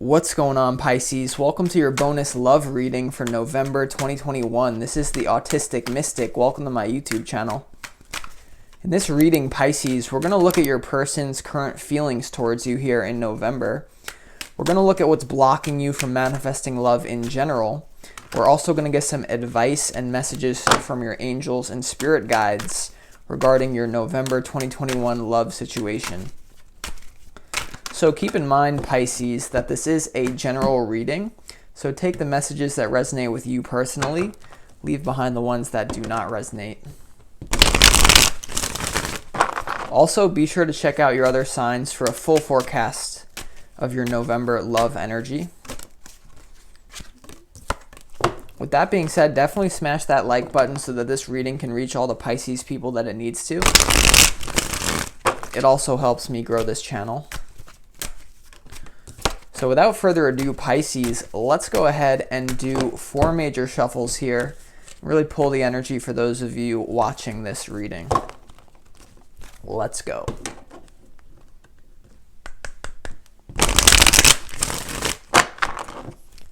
What's going on, Pisces? Welcome to your bonus love reading for November 2021. This is the Autistic Mystic. Welcome to my YouTube channel. In this reading, Pisces, we're going to look at your person's current feelings towards you here in November. We're going to look at what's blocking you from manifesting love in general. We're also going to get some advice and messages from your angels and spirit guides regarding your November 2021 love situation. So keep in mind, Pisces, that this is a general reading. So take the messages that resonate with you personally, leave behind the ones that do not resonate. Also, be sure to check out your other signs for a full forecast of your November love energy. With that being said, definitely smash that like button so that this reading can reach all the Pisces people that it needs to. It also helps me grow this channel. So without further ado, Pisces, let's go ahead and do 4 major shuffles here. Really pull the energy for those of you watching this reading. Let's go.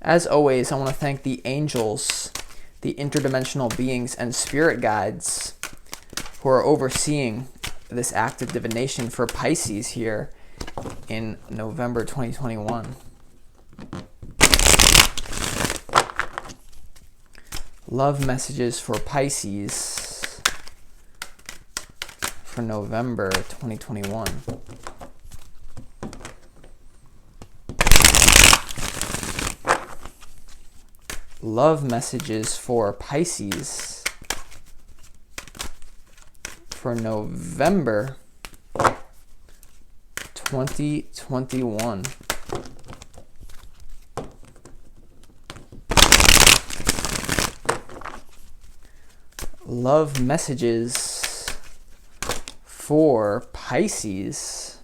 As always, I want to thank the angels, the interdimensional beings, and spirit guides who are overseeing this act of divination for Pisces here in November 2021. Love messages for Pisces for November 2021. Love messages for Pisces for November 2021. Love messages for Pisces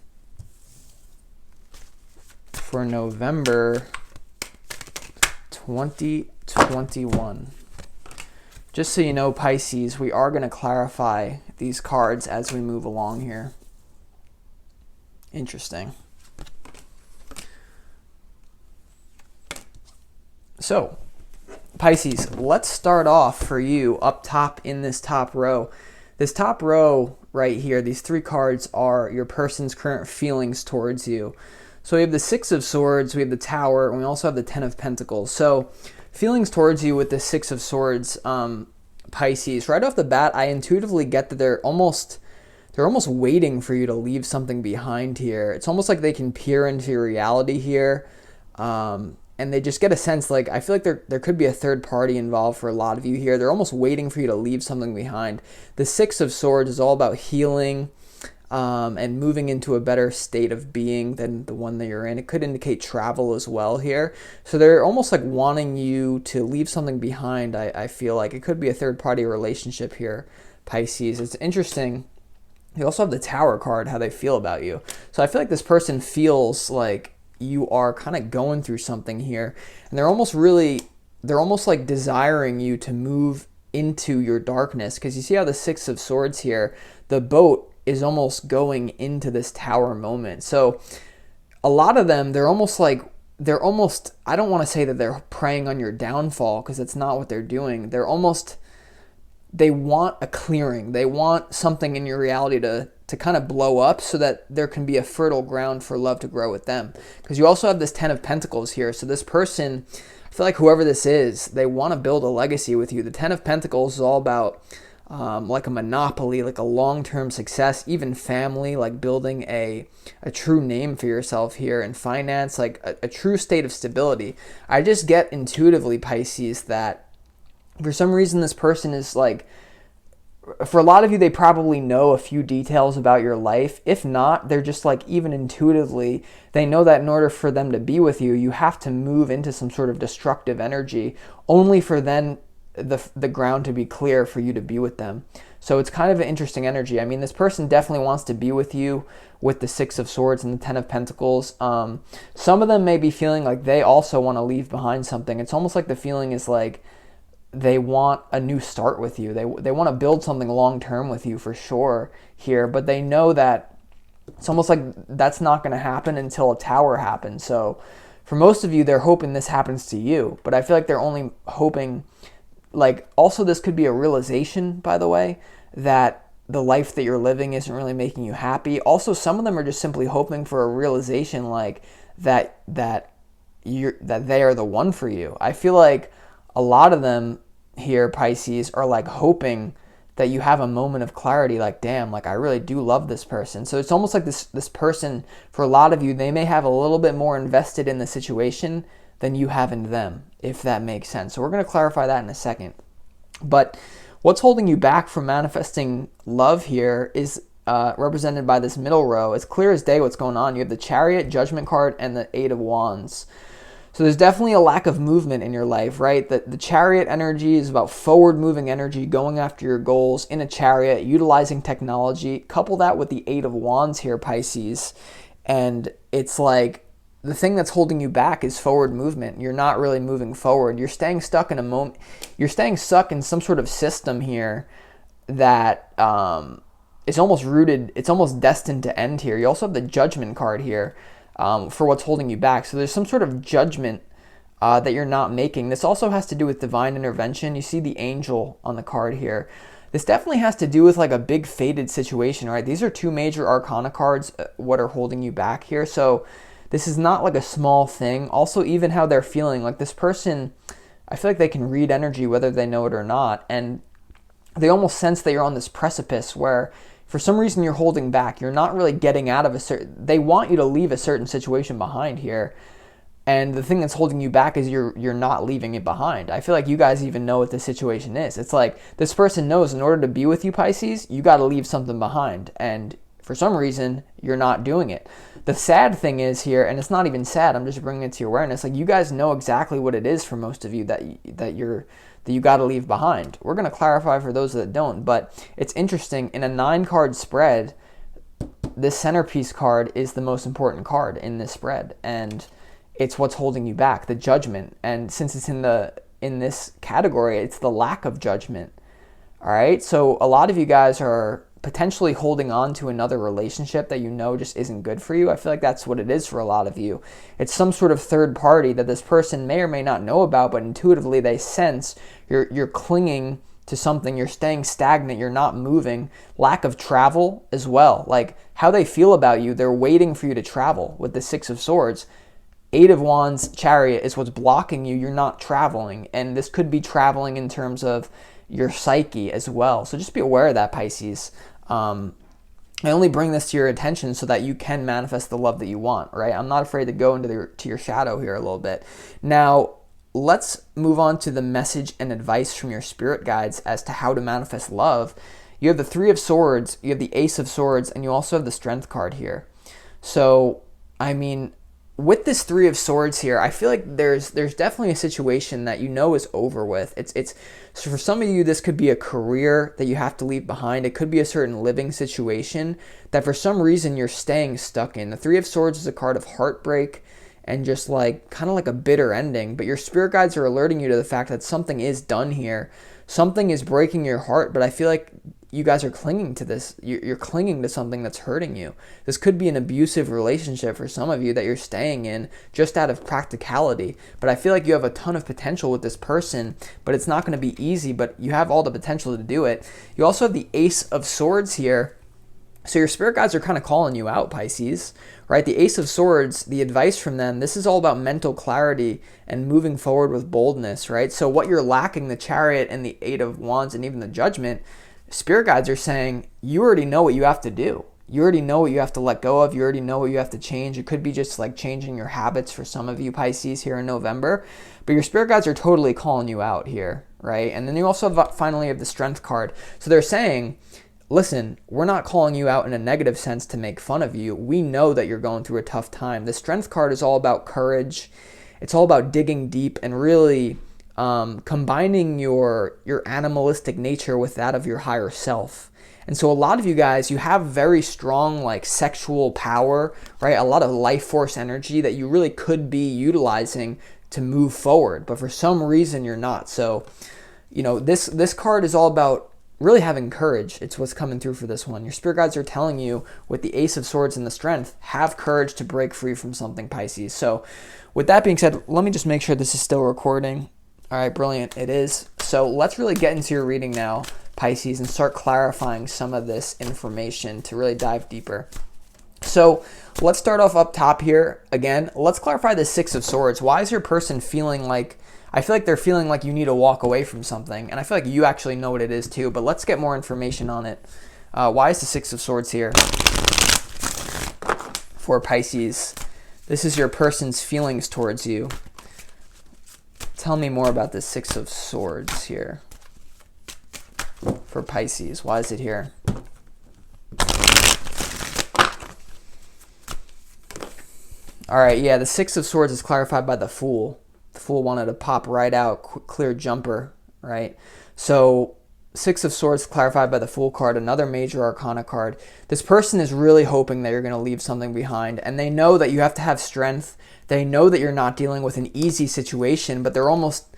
for November 2021. Just so you know, Pisces, we are going to clarify these cards as we move along here. Interesting. So, Pisces, let's start off for you up top in this top row. This top row right here, these 3 cards are your person's current feelings towards you. So we have the 6 of Swords, we have the Tower, and we also have the 10 of Pentacles. So feelings towards you with the 6 of Swords, Pisces, right off the bat, I intuitively get that they're almost waiting for you to leave something behind here. It's almost like they can peer into your reality here. And they just get a sense, like, I feel like there could be a third party involved for a lot of you here. They're almost waiting for you to leave something behind. The 6 of Swords is all about healing and moving into a better state of being than the one that you're in. It could indicate travel as well here. So they're almost like wanting you to leave something behind, I feel like. It could be a third party relationship here, Pisces. It's interesting. You also have the Tower card, how they feel about you. So I feel like this person feels like you are kind of going through something here, and they're almost like desiring you to move into your darkness, because you see how the 6 of Swords here, the boat is almost going into this Tower moment. So a lot of them, I don't want to say that they're preying on your downfall, because that's not what they're doing. They want a clearing. They want something in your reality to kind of blow up so that there can be a fertile ground for love to grow with them. Because you also have this 10 of Pentacles here. So this person, I feel like whoever this is, they want to build a legacy with you. The 10 of Pentacles is all about like a monopoly, like a long-term success, even family, like building a true name for yourself here in finance, like a true state of stability. I just get intuitively, Pisces, that for some reason this person is like, for a lot of you, they probably know a few details about your life. If not, they're just like, even intuitively, they know that in order for them to be with you, you have to move into some sort of destructive energy, only for then the ground to be clear for you to be with them. So it's kind of an interesting energy. I mean, this person definitely wants to be with you with the 6 of Swords and the 10 of Pentacles. Some of them may be feeling like they also want to leave behind something. It's almost like the feeling is like, they want a new start with you. They want to build something long term with you for sure here, but they know that it's almost like that's not going to happen until a Tower happens. So for most of you, they're hoping this happens to you, but I feel like they're only hoping, like, also this could be a realization, by the way, that the life that you're living isn't really making you happy. Also, some of them are just simply hoping for a realization, like, that they are the one for you. I feel like a lot of them here, Pisces, are like hoping that you have a moment of clarity, like, damn, like I really do love this person. So it's almost like this person, for a lot of you, they may have a little bit more invested in the situation than you have in them, if that makes sense. So we're going to clarify that in a second. But what's holding you back from manifesting love here is represented by this middle row. It's clear as day what's going on. You have the Chariot, Judgment card, and the Eight of Wands. So there's definitely a lack of movement in your life, right? The Chariot energy is about forward-moving energy, going after your goals in a chariot, utilizing technology. Couple that with the Eight of Wands here, Pisces, and it's like the thing that's holding you back is forward movement. You're not really moving forward. You're staying stuck in a moment. You're staying stuck in some sort of system here that is almost rooted. It's almost destined to end here. You also have the Judgment card here. For what's holding you back. So there's some sort of judgment that you're not making. This also has to do with divine intervention. You see the angel on the card here. This definitely has to do with like a big fated situation, right? These are two major arcana cards, what are holding you back here. So this is not like a small thing. Also, even how they're feeling, like this person, I feel like they can read energy whether they know it or not. And they almost sense that you're on this precipice where for some reason you're holding back. You're not really getting out of a certain, they want you to leave a certain situation behind here. And the thing that's holding you back is you're not leaving it behind. I feel like you guys even know what the situation is. It's like this person knows in order to be with you, Pisces, you got to leave something behind. And for some reason, you're not doing it. The sad thing is here, and it's not even sad, I'm just bringing it to your awareness, like you guys know exactly what it is for most of you that you got to leave behind. We're going to clarify for those that don't, but it's interesting. In a 9-card spread, this centerpiece card is the most important card in this spread, and it's what's holding you back, the Judgment. And since it's in this category, it's the lack of judgment. All right, so a lot of you guys are potentially holding on to another relationship that you know just isn't good for you. I feel like that's what it is for a lot of you. It's some sort of third party that this person may or may not know about, but intuitively they sense you're clinging to something, you're staying stagnant, you're not moving. Lack of travel as well. Like how they feel about you, they're waiting for you to travel with the Six of Swords. Eight of Wands, Chariot is what's blocking you. You're not traveling. And this could be traveling in terms of your psyche as well. So just be aware of that, Pisces. I only bring this to your attention so that you can manifest the love that you want, right? I'm not afraid to go into your shadow here a little bit. Now, let's move on to the message and advice from your spirit guides as to how to manifest love. You have the Three of Swords, you have the Ace of Swords, and you also have the Strength card here. So, I mean, with this Three of Swords here, I feel like there's definitely a situation that you know is over with. It's so for some of you, this could be a career that you have to leave behind. It could be a certain living situation that for some reason you're staying stuck in. The Three of Swords is a card of heartbreak and just like kind of like a bitter ending. But your spirit guides are alerting you to the fact that something is done here. Something is breaking your heart, but I feel like you guys are clinging to this. You're clinging to something that's hurting you. This could be an abusive relationship for some of you that you're staying in just out of practicality. But I feel like you have a ton of potential with this person, but it's not going to be easy, but you have all the potential to do it. You also have the Ace of Swords here. So your spirit guides are kind of calling you out, Pisces, right? The Ace of Swords, the advice from them, this is all about mental clarity and moving forward with boldness, right? So what you're lacking, the Chariot and the Eight of Wands and even the Judgment, spirit guides are saying you already know what you have to do. You already know what you have to let go of. You already know what you have to change. It could be just like changing your habits for some of you Pisces here in November. But your spirit guides are totally calling you out here, right? And then you also finally have the Strength card. So they're saying, listen, we're not calling you out in a negative sense to make fun of you. We know that you're going through a tough time. The Strength card is all about courage. It's all about digging deep and really combining your animalistic nature with that of your higher self. And so a lot of you guys, you have very strong like sexual power, right? A lot of life force energy that you really could be utilizing to move forward, but for some reason you're not. So, you know, this card is all about really having courage. It's what's coming through for this one. Your spirit guides are telling you with the Ace of Swords and the Strength, have courage to break free from something, Pisces. So with that being said, let me just make sure this is still recording. All right, brilliant. It is. So let's really get into your reading now, Pisces, and start clarifying some of this information to really dive deeper. So let's start off up top here. Again, let's clarify the Six of Swords. Why is your person feeling like, I feel like they're feeling like you need to walk away from something, and I feel like you actually know what it is too, but let's get more information on it. Why is the Six of Swords here for Pisces? This is your person's feelings towards you. Tell me more about this Six of Swords here for Pisces. Why is it here? All right, yeah, the Six of Swords is clarified by the Fool. The Fool wanted to pop right out, clear jumper, right? So Six of Swords clarified by the Fool card, another major arcana card. This person is really hoping that you're going to leave something behind, and they know that you have to have strength. They know that you're not dealing with an easy situation, but they're almost,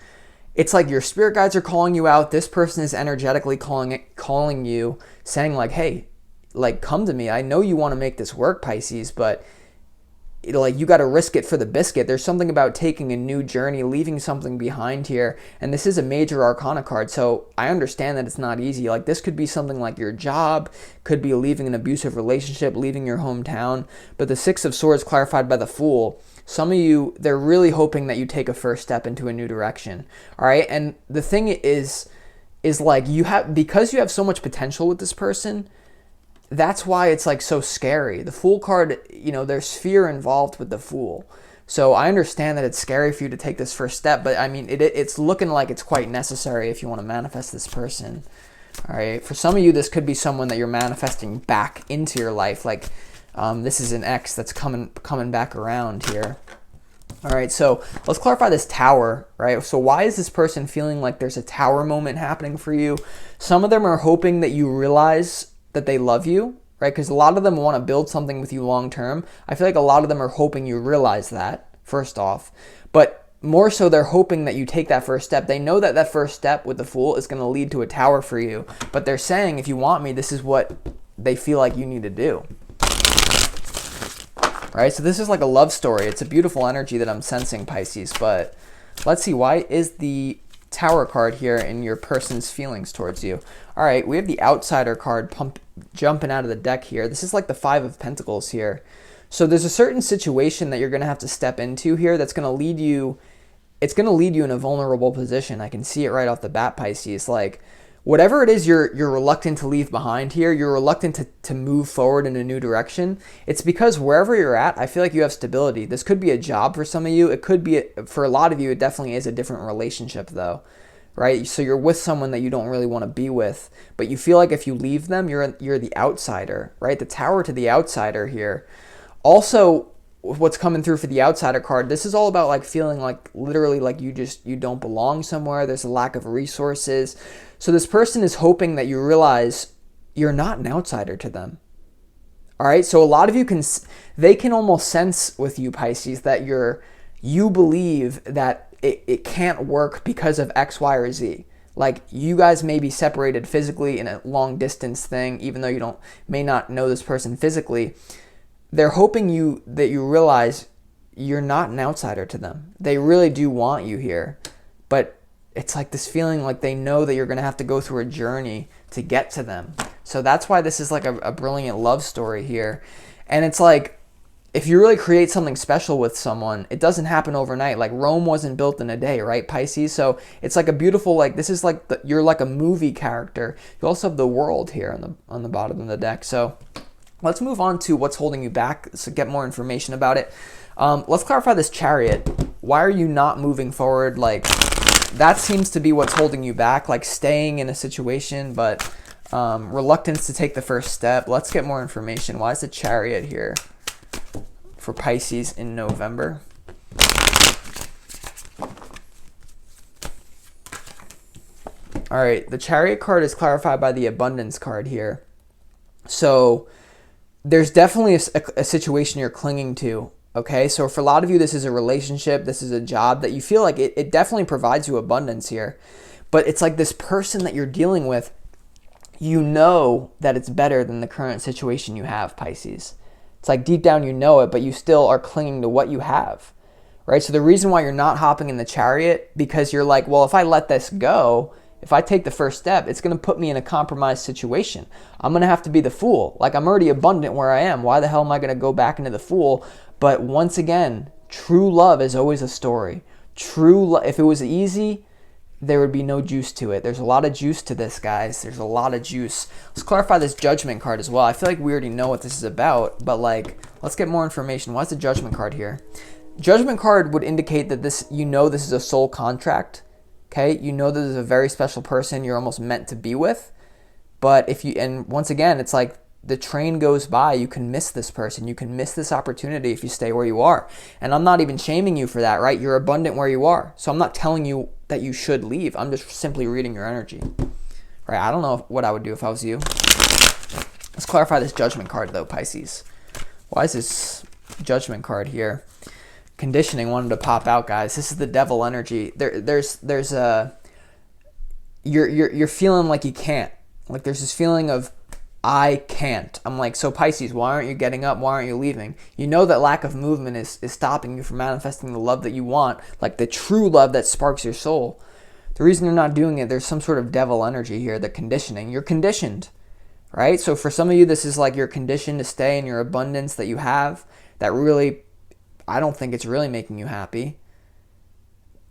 it's like your spirit guides are calling you out. This person is energetically calling you, saying like, hey, like, come to me. I know you want to make this work, Pisces, but like, you got to risk it for the biscuit. There's something about taking a new journey, leaving something behind here. And this is a major arcana card. So I understand that it's not easy. Like, this could be something like your job, could be leaving an abusive relationship, leaving your hometown. But the Six of Swords clarified by the Fool, some of you, they're really hoping that you take a first step into a new direction. All right. And the thing is like, because you have so much potential with this person, that's why it's like so scary. The Fool card, there's fear involved with the Fool. So I understand that it's scary for you to take this first step, but I mean, it's looking like it's quite necessary if you want to manifest this person. All right. For some of you, this could be someone that you're manifesting back into your life. Like, this is an ex that's coming back around here. All right. So let's clarify this Tower, right? So why is this person feeling like there's a Tower moment happening for you? Some of them are hoping that you realize that they love you, right? Because a lot of them want to build something with you long term. I feel like a lot of them are hoping you realize that, first off. But more so, they're hoping that you take that first step. They know that that first step with the Fool is going to lead to a Tower for you. But they're saying, if you want me, this is what they feel like you need to do. Right? So this is like a love story. It's a beautiful energy that I'm sensing, Pisces. But let's see, why is the Tower card here in your person's feelings towards you? All right, we have the Outsider card jumping out of the deck here. This is like the Five of Pentacles here. So there's a certain situation that you're going to have to step into here that's going to lead you, it's going to lead you in a vulnerable position. I can see it right off the bat, Pisces. Like, whatever it is you're reluctant to leave behind here, you're reluctant to move forward in a new direction, it's because wherever you're at, I feel like you have stability. This could be a job for some of you. It could be, for a lot of you, it definitely is a different relationship though, right? So you're with someone that you don't really want to be with, but you feel like if you leave them, you're the outsider, right? The Tower to the outsider here. Also, what's coming through for the Outsider card, this is all about like feeling like literally like you don't belong somewhere. There's a lack of resources. So this person is hoping that you realize you're not an outsider to them. All right. So a lot of you they can almost sense with you, Pisces, that you believe that it can't work because of X, Y, or Z. Like, you guys may be separated physically in a long distance thing, even though you may not know this person physically. They're hoping that you realize you're not an outsider to them. They really do want you here, but it's like this feeling like they know that you're going to have to go through a journey to get to them. So that's why this is like a brilliant love story here. And it's like, if you really create something special with someone, it doesn't happen overnight. Like, Rome wasn't built in a day, right, Pisces? So it's like a beautiful, like, this is like, you're like a movie character. You also have the World here on the bottom of the deck. So let's move on to what's holding you back, so get more information about it. Let's clarify this Chariot. Why are you not moving forward? Like, that seems to be what's holding you back, like staying in a situation, but reluctance to take the first step. Let's get more information. Why is the Chariot here for Pisces in November? All right, the Chariot card is clarified by the Abundance card here. So there's definitely a situation you're clinging to. Okay, so for a lot of you, this is a relationship, this is a job that you feel like it definitely provides you abundance here. But it's like this person that you're dealing with, you know that it's better than the current situation you have, Pisces. It's like deep down you know it, but you still are clinging to what you have, right? So the reason why you're not hopping in the chariot, because you're like, well, if I let this go, if I take the first step, it's going to put me in a compromised situation. I'm going to have to be the fool. Like, I'm already abundant where I am. Why the hell am I going to go back into the fool? But once again, true love is always a story. If it was easy, there would be no juice to it. There's a lot of juice to this, guys. There's a lot of juice. Let's clarify this Judgment card as well. I feel like we already know what this is about, but like, let's get more information. Why is the Judgment card here? Judgment card would indicate that this is a soul contract. Okay, you know this is a very special person you're almost meant to be with. But and once again, it's like the train goes by, you can miss this person. You can miss this opportunity if you stay where you are. And I'm not even shaming you for that, right? You're abundant where you are. So I'm not telling you that you should leave. I'm just simply reading your energy, right? I don't know what I would do if I was you. Let's clarify this Judgment card though, Pisces. Why is this Judgment card here? Conditioning wanted to pop out, guys. This is the devil energy. There's a you're feeling like you can't. Like there's this feeling of I can't. I'm like, so Pisces, why aren't you getting up? Why aren't you leaving? You know that lack of movement is stopping you from manifesting the love that you want, like the true love that sparks your soul. The reason you're not doing it, there's some sort of devil energy here, the conditioning. You're conditioned, right? So for some of you, this is like you're conditioned to stay in your abundance that you have, that really, I don't think it's really making you happy.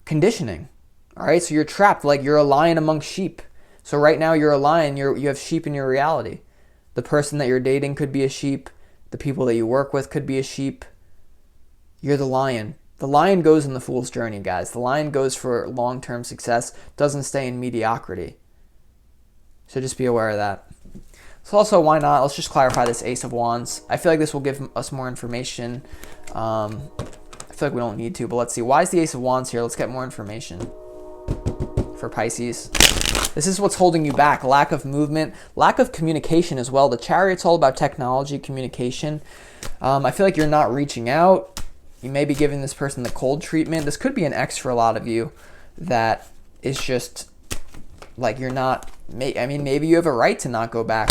Conditioning, all right? So you're trapped, like you're a lion among sheep. So right now you're a lion, you have sheep in your reality. The person that you're dating could be a sheep. The people that you work with could be a sheep. You're the lion. The lion goes in the fool's journey, guys. The lion goes for long-term success, doesn't stay in mediocrity. So just be aware of that. So also, why not? Let's just clarify this Ace of Wands. I feel like this will give us more information. I feel like we don't need to, but let's see. Why is the Ace of Wands here? Let's get more information for Pisces. This is what's holding you back. Lack of movement, lack of communication as well. The Chariot's all about technology, communication. I feel like you're not reaching out. You may be giving this person the cold treatment. This could be an ex for a lot of you that is just like you're not, I mean, maybe you have a right to not go back.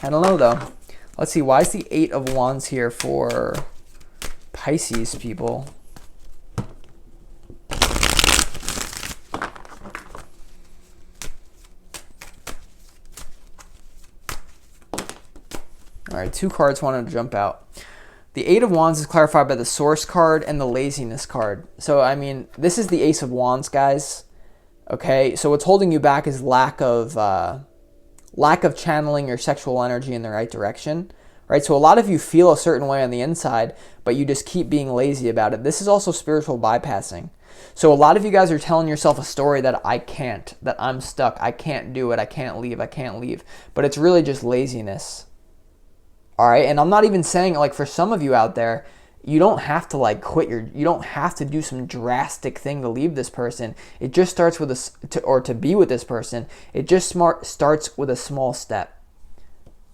I don't know though. Let's see, why is the Eight of Wands here for Pisces people? All right, two cards wanted to jump out. The Eight of Wands is clarified by the Source card and the Laziness card. So, I mean, this is the Ace of Wands, guys. Okay, so what's holding you back is lack of channeling your sexual energy in the right direction. Right, so a lot of you feel a certain way on the inside, but you just keep being lazy about it. This is also spiritual bypassing. So a lot of you guys are telling yourself a story that I can't, that I'm stuck, I can't do it, I can't leave. But it's really just laziness. All right, and I'm not even saying, like, for some of you out there, you don't have to like quit you don't have to do some drastic thing to leave this person. It just starts with to be with this person. It just starts with a small step.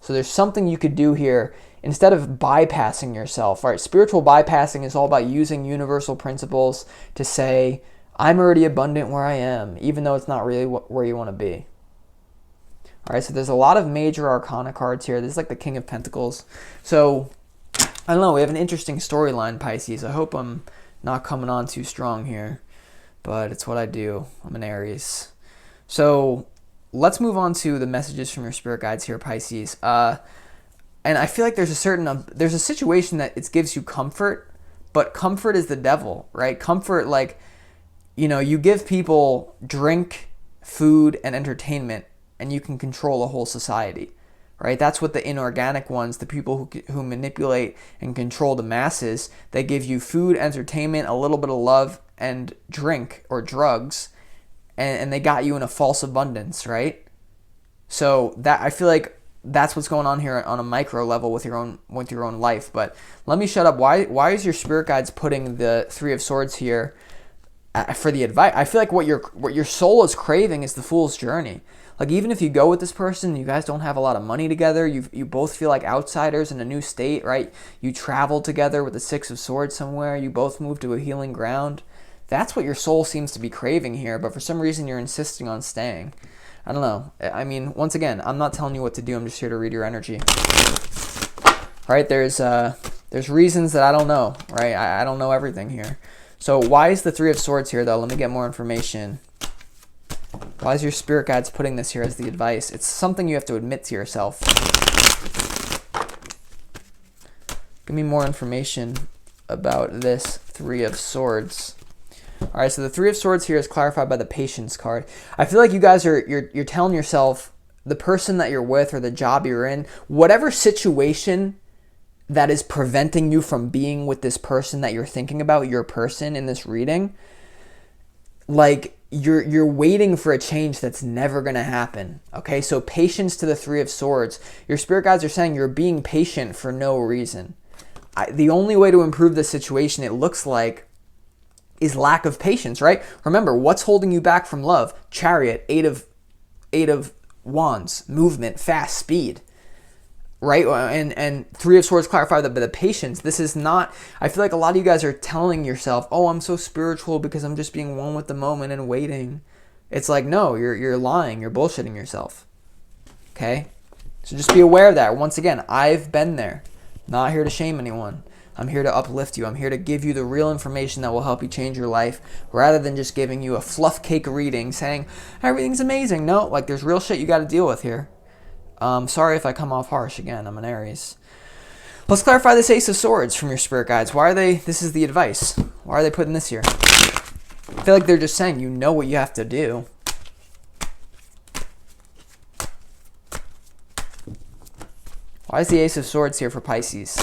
So there's something you could do here instead of bypassing yourself, right? Spiritual bypassing is all about using universal principles to say, I'm already abundant where I am, even though it's not really where you want to be. All right, so there's a lot of major arcana cards here. This is like the King of Pentacles. So, I don't know, we have an interesting storyline, Pisces. I hope I'm not coming on too strong here, but it's what I do. I'm an Aries. So, let's move on to the messages from your spirit guides here, Pisces. And I feel like there's a situation that it gives you comfort, but comfort is the devil, right? Comfort, like, you give people drink, food, and entertainment, and you can control a whole society, right? That's what the inorganic ones, the people who manipulate and control the masses, they give you food, entertainment, a little bit of love, and drink or drugs, and they got you in a false abundance, right? So that, I feel like that's what's going on here on a micro level with your own life. But let me shut up. Why is your spirit guides putting the Three of Swords here for the advice? I feel like what your soul is craving is the fool's journey. Like, even if you go with this person, you guys don't have a lot of money together, you both feel like outsiders in a new state, right? You travel together with the Six of Swords somewhere, you both move to a healing ground. That's what your soul seems to be craving here, but for some reason you're insisting on staying. I don't know. I mean, once again, I'm not telling you what to do. I'm just here to read your energy. All right, there's reasons that I don't know, right? I don't know everything here. So why is the Three of Swords here, though? Let me get more information. Why is your spirit guides putting this here as the advice? It's something you have to admit to yourself. Give me more information about this Three of Swords. All right, so the Three of Swords here is clarified by the Patience card. I feel like you guys you're telling yourself, the person that you're with or the job you're in, whatever situation that is preventing you from being with this person that you're thinking about, your person in this reading, like you're waiting for a change that's never going to happen. Okay, so patience to the Three of Swords. Your spirit guides are saying you're being patient for no reason. The only way to improve the situation, it looks like, is lack of patience, right? Remember, what's holding you back from love? Chariot, eight of Wands, movement, fast, speed, right? And Three of Swords clarify the patience. This is not, I feel like a lot of you guys are telling yourself, oh, I'm so spiritual because I'm just being one with the moment and waiting. It's like, no, you're lying. You're bullshitting yourself. Okay? So just be aware of that. Once again, I've been there. Not here to shame anyone. I'm here to uplift you. I'm here to give you the real information that will help you change your life, rather than just giving you a fluff cake reading saying everything's amazing. No, like there's real shit you got to deal with here. Sorry if I come off harsh. Again, I'm an Aries. Let's clarify this Ace of Swords from your spirit guides. Why are they, this is the advice. Why are they putting this here? I feel like they're just saying you know what you have to do. Why is the Ace of Swords here for Pisces?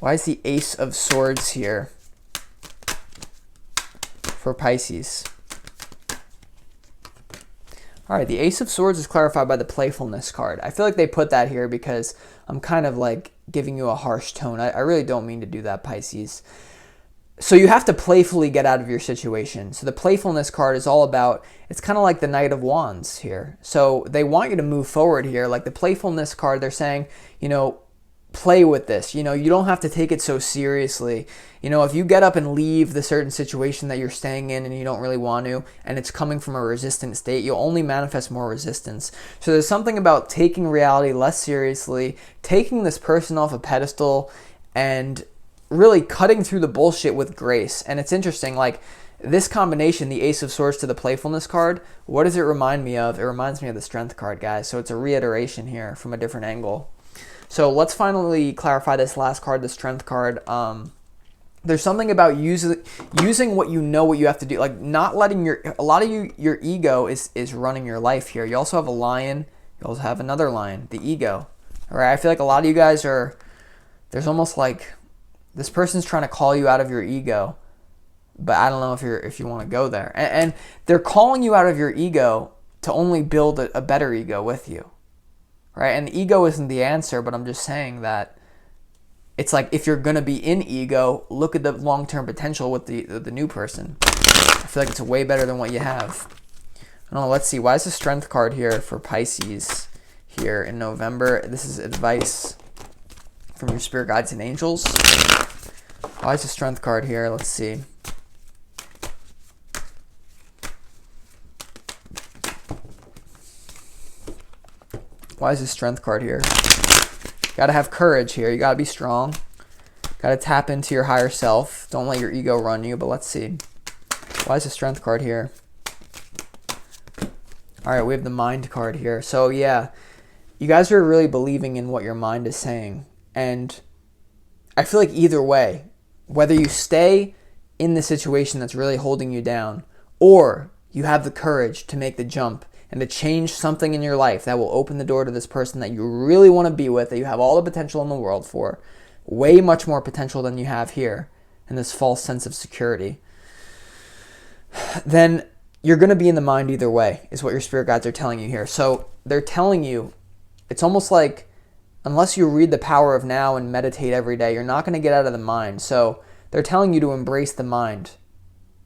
Why is the Ace of Swords here for Pisces? All right, the Ace of Swords is clarified by the Playfulness card. I feel like they put that here because I'm kind of like giving you a harsh tone. I really don't mean to do that, Pisces. So you have to playfully get out of your situation. So the Playfulness card is all about, it's kind of like the Knight of Wands here. So they want you to move forward here. Like the Playfulness card, they're saying, you know, play with this. You know, you don't have to take it so seriously. You know, if you get up and leave the certain situation that you're staying in and you don't really want to, and it's coming from a resistant state, you'll only manifest more resistance. So there's something about taking reality less seriously, taking this person off a pedestal, and really cutting through the bullshit with grace. And it's interesting, like this combination, the Ace of Swords to the Playfulness card, what does it remind me of? It reminds me of the Strength card, guys. So it's a reiteration here from a different angle. So let's finally clarify this last card, the Strength card. There's something about using what you know what you have to do, like not letting your ego is running your life here. You also have a Lion. You also have another Lion, the ego. All right, I feel like a lot of you guys there's almost like this person's trying to call you out of your ego, but I don't know if you want to go there. And they're calling you out of your ego to only build a better ego with you, right? And the ego isn't the answer, but I'm just saying that it's like if you're going to be in ego, look at the long-term potential with the new person. I feel like it's way better than what you have. I don't know, let's see. Why is the Strength card here for Pisces here in November? This is advice from your spirit guides and angels. Why is the Strength card here? Let's see. Why is the Strength card here? Got to have courage here. You got to be strong. Got to tap into your higher self. Don't let your ego run you, but let's see. Why is the Strength card here? All right, we have the Mind card here. So yeah, you guys are really believing in what your mind is saying. And I feel like either way, whether you stay in the situation that's really holding you down, or you have the courage to make the jump and to change something in your life that will open the door to this person that you really want to be with, that you have all the potential in the world for, way much more potential than you have here in this false sense of security, then you're going to be in the mind either way, is what your spirit guides are telling you here. So they're telling you, it's almost like, unless you read The Power of Now and meditate every day, you're not going to get out of the mind. So they're telling you to embrace the mind,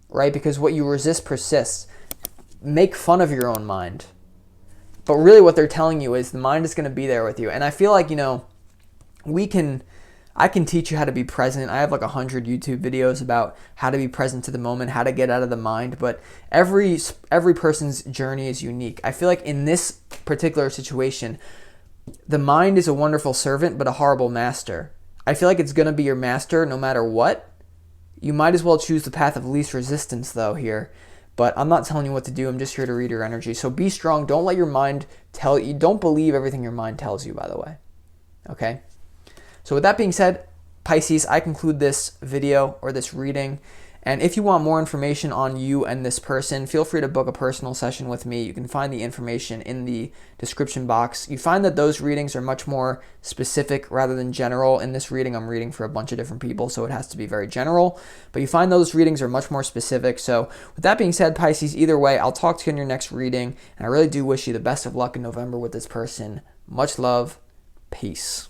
right? Because what you resist persists. Make fun of your own mind, But really what they're telling you is the mind is going to be there with you. And I feel like, I can teach you how to be present. I have like 100 YouTube videos about how to be present to the moment, how to get out of the mind. But every person's journey is unique. I feel like in this particular situation, the mind is a wonderful servant, but a horrible master. I feel like it's going to be your master no matter what. You might as well choose the path of least resistance though here. But I'm not telling you what to do. I'm just here to read your energy. So be strong. Don't let your mind tell you. Don't believe everything your mind tells you, by the way. Okay? So with that being said, Pisces, I conclude this video or this reading. And if you want more information on you and this person, feel free to book a personal session with me. You can find the information in the description box. You find that those readings are much more specific rather than general. In this reading, I'm reading for a bunch of different people, so it has to be very general. But you find those readings are much more specific. So with that being said, Pisces, either way, I'll talk to you in your next reading. And I really do wish you the best of luck in November with this person. Much love. Peace.